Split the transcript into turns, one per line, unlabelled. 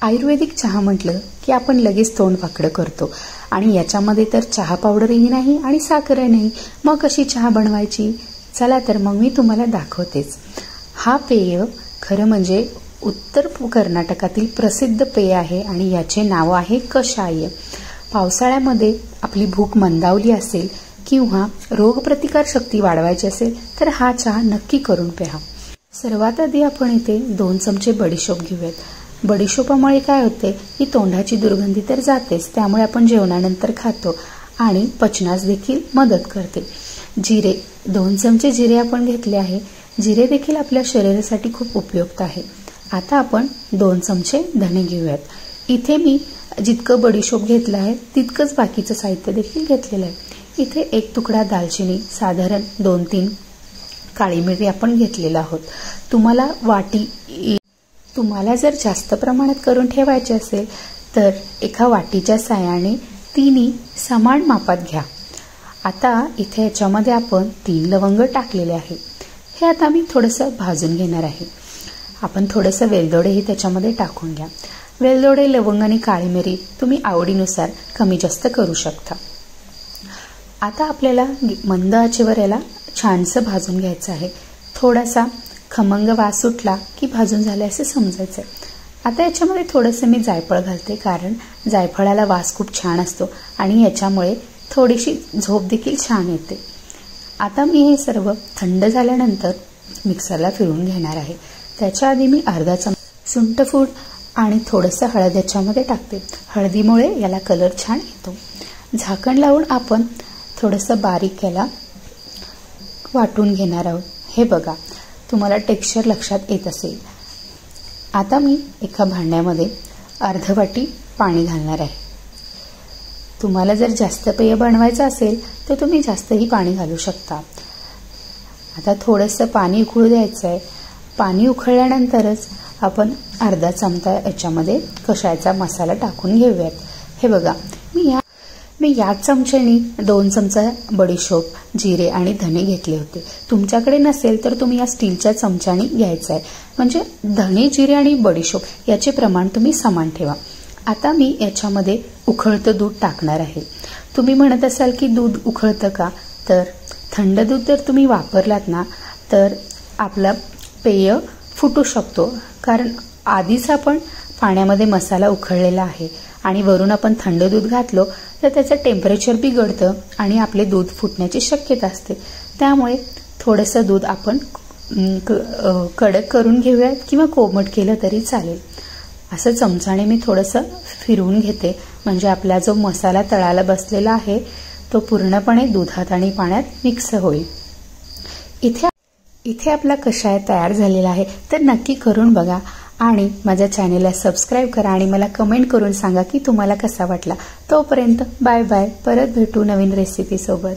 आयुर्वेदिक चहा म्हटलं की आपण लगेच तोंड वाकडं करतो आणि याच्यामध्ये तर चहा पावडरही नाही आणि साखरही नाही. मग कशी चहा बनवायची? चला तर मग मी तुम्हाला दाखवतेच. हा पेय खरं म्हणजे उत्तर कर्नाटकातील प्रसिद्ध पेय आहे आणि याचे नाव आहे कषाय. पावसाळ्यामध्ये आपली भूक मंदावली असेल किंवा रोगप्रतिकार शक्ती वाढवायची असेल तर हा चहा नक्की करून प्या. सर्वात आधी आपण इथे 2 चमचे बडीशोप घेऊयात. बडीशोपामुळे काय होते की तोंडाची दुर्गंधी तर जातेच, त्यामुळे आपण जेवणानंतर खातो आणि पचनास देखील मदत करते. जिरे 2 चमचे जिरे आपण घेतले आहे. जिरे देखील आपल्या शरीरासाठी खूप उपयुक्त आहे. आता आपण 2 चमचे धणे घेऊयात. इथे मी जितकं बडीशोप घेतलं आहे तितकंच बाकीचं साहित्य देखील घेतलेलं आहे. इथे 1 तुकडा दालचिनी, साधारण 2-3 काळी मिरी आपण घेतलेला आहोत. तुम्हाला जर जास्त प्रमाणात करून ठेवायचे असेल तर एका वाटीच्या साहाय्याने तिन्ही समान मापात घ्या. आता इथे याच्यामध्ये आपण 3 लवंग टाकलेले आहे. हे आता मी थोडंसं भाजून घेणार आहे. आपण थोडंसं वेलदोडेही त्याच्यामध्ये टाकून घ्या. वेलदोडे, लवंग आणि काळी मिरी तुम्ही आवडीनुसार कमी जास्त करू शकता. आता आपल्याला मंद आचेवर याला छानसं भाजून घ्यायचं आहे. थोडासा खमंग वास सुटला की भाजून झाले असे समजायचं. आता याच्यामध्ये थोडंसं मी जायफळ घालते, कारण जायफळाला वास खूप छान असतो आणि याच्यामुळे थोडीशी झोप देखील छान येते. आता मी हे सर्व थंड झाल्यानंतर मिक्सरला फिरवून घेणार आहे. त्याच्या आधी मी अर्धा चमचा सुंठपूड आणि थोडंसं हळद याच्यामध्ये टाकते. हळदीमुळे याला कलर छान येतो. झाकण लावून आपण थोडंसं बारीक याला वाटून घेणार आहोत. हे बघा, तुम्हाला टेक्स्चर लक्षात येत असेल. आता मी एका भांड्यामध्ये अर्ध वाटी पाणी घालणार आहे. तुम्हाला जर जास्त पेय बनवायचं असेल तर तुम्ही जास्तही पाणी घालू शकता. आता थोडंसं पाणी उकळू द्यायचं आहे. पाणी उकळल्यानंतरच आपण अर्धा चमचा याच्यामध्ये कषायचा मसाला टाकून घेऊयात. हे बघा, मी याच चमच्यानी 2 चमचा बडीशोप, जिरे आणि धणे घेतले होते. तुमच्याकडे नसेल तर तुम्ही या स्टीलच्या चमच्यानी घ्यायचं आहे. म्हणजे धणे, जिरे आणि बडीशोप याचे प्रमाण तुम्ही समान ठेवा. आता मी याच्यामध्ये उकळतं दूध टाकणार आहे. तुम्ही म्हणत असाल की दूध उकळतं का? तर थंड दूध जर तुम्ही वापरलात ना तर आपला पेय फुटू शकतो, कारण आधीच आपण पाण्यामध्ये मसाला उकळलेला आहे आणि वरून आपण थंड दूध घातलो तर त्याचं टेम्परेचर बिघडतं आणि आपले दूध फुटण्याची शक्यता असते. त्यामुळे थोडंसं दूध आपण कडक करून घेऊयात किंवा कोमट केलं तरी चालेल. असं चमचाने मी थोडंसं फिरवून घेते, म्हणजे आपला जो मसाला तळाला बसलेला आहे तो पूर्णपणे दुधात आणि पाण्यात मिक्स होईल. इथे आपला कषाय तयार झालेला आहे, तर नक्की करून बघा आणि माझ्या चॅनेलला सबस्क्राईब करा आणि मला कमेंट करून सांगा की तुम्हाला कसा वाटला. तोपर्यंत बाय बाय. परत भेटू नवीन रेसिपी सोबत.